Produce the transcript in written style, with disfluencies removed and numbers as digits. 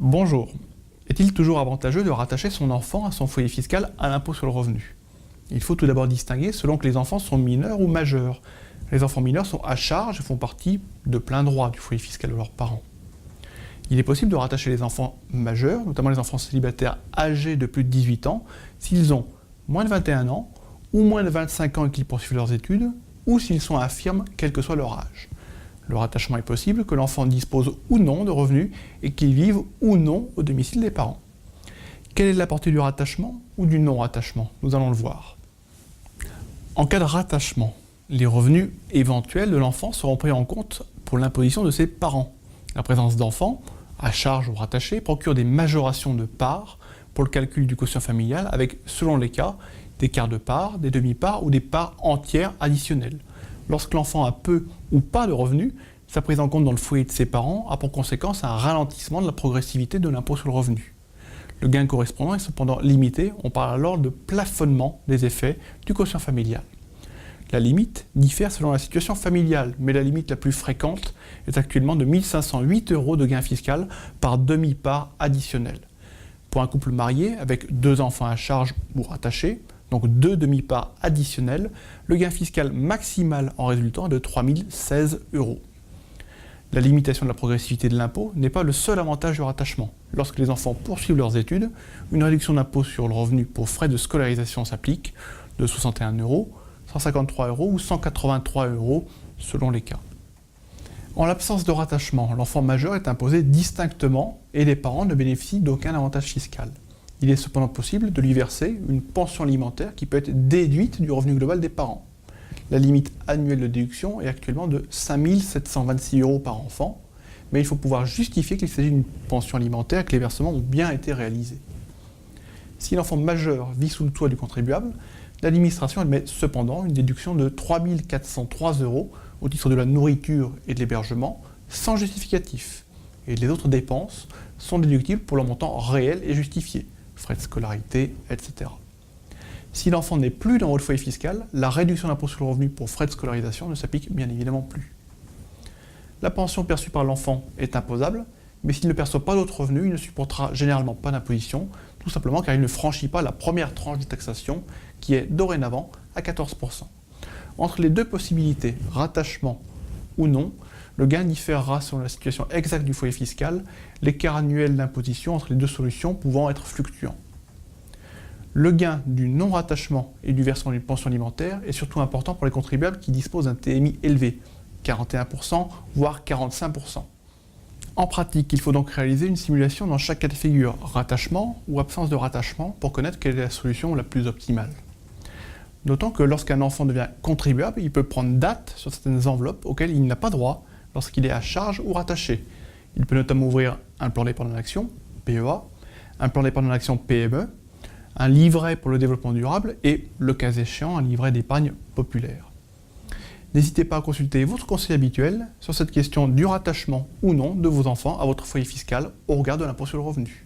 Bonjour. Est-il toujours avantageux de rattacher son enfant à son foyer fiscal à l'impôt sur le revenu? Il faut tout d'abord distinguer selon que les enfants sont mineurs ou majeurs. Les enfants mineurs sont à charge et font partie de plein droit du foyer fiscal de leurs parents. Il est possible de rattacher les enfants majeurs, notamment les enfants célibataires âgés de plus de 18 ans, s'ils ont moins de 21 ans ou moins de 25 ans et qu'ils poursuivent leurs études, ou s'ils sont infirmes, quel que soit leur âge. Le rattachement est possible que l'enfant dispose ou non de revenus et qu'il vive ou non au domicile des parents. Quelle est la portée du rattachement ou du non-rattachement? Nous allons le voir. En cas de rattachement, les revenus éventuels de l'enfant seront pris en compte pour l'imposition de ses parents. La présence d'enfants, à charge ou rattachés, procure des majorations de parts pour le calcul du quotient familial avec, selon les cas, des quarts de part, des demi-parts ou des parts entières additionnelles. Lorsque l'enfant a peu ou pas de revenus, sa prise en compte dans le foyer de ses parents a pour conséquence un ralentissement de la progressivité de l'impôt sur le revenu. Le gain correspondant est cependant limité, on parle alors de plafonnement des effets du quotient familial. La limite diffère selon la situation familiale, mais la limite la plus fréquente est actuellement de 1 508 € de gain fiscal par demi-part additionnelle. Pour un couple marié avec 2 enfants à charge ou rattachés, donc 2 demi-parts additionnelles, le gain fiscal maximal en résultant est de 3 016 €. La limitation de la progressivité de l'impôt n'est pas le seul avantage du rattachement. Lorsque les enfants poursuivent leurs études, une réduction d'impôt sur le revenu pour frais de scolarisation s'applique de 61 €, 153 € ou 183 € selon les cas. En l'absence de rattachement, l'enfant majeur est imposé distinctement et les parents ne bénéficient d'aucun avantage fiscal. Il est cependant possible de lui verser une pension alimentaire qui peut être déduite du revenu global des parents. La limite annuelle de déduction est actuellement de 5 726 € par enfant, mais il faut pouvoir justifier qu'il s'agit d'une pension alimentaire et que les versements ont bien été réalisés. Si l'enfant majeur vit sous le toit du contribuable, l'administration admet cependant une déduction de 3 403 € au titre de la nourriture et de l'hébergement, sans justificatif. Et les autres dépenses sont déductibles pour leur montant réel et justifié, frais de scolarité, etc. Si l'enfant n'est plus dans votre foyer fiscal, la réduction d'impôt sur le revenu pour frais de scolarisation ne s'applique bien évidemment plus. La pension perçue par l'enfant est imposable, mais s'il ne perçoit pas d'autres revenus, il ne supportera généralement pas d'imposition, tout simplement car il ne franchit pas la première tranche de taxation, qui est dorénavant à 14%. Entre les deux possibilités, rattachement ou non, le gain différera selon la situation exacte du foyer fiscal, l'écart annuel d'imposition entre les deux solutions pouvant être fluctuant. Le gain du non-rattachement et du versement d'une pension alimentaire est surtout important pour les contribuables qui disposent d'un TMI élevé, 41%, voire 45%. En pratique, il faut donc réaliser une simulation dans chaque cas de figure, rattachement ou absence de rattachement, pour connaître quelle est la solution la plus optimale. Notons que lorsqu'un enfant devient contribuable, il peut prendre date sur certaines enveloppes auxquelles il n'a pas droit lorsqu'il est à charge ou rattaché. Il peut notamment ouvrir un plan d'épargne en action, PEA, un plan d'épargne en action PME, un livret pour le développement durable et, le cas échéant, un livret d'épargne populaire. N'hésitez pas à consulter votre conseiller habituel sur cette question du rattachement ou non de vos enfants à votre foyer fiscal au regard de l'impôt sur le revenu.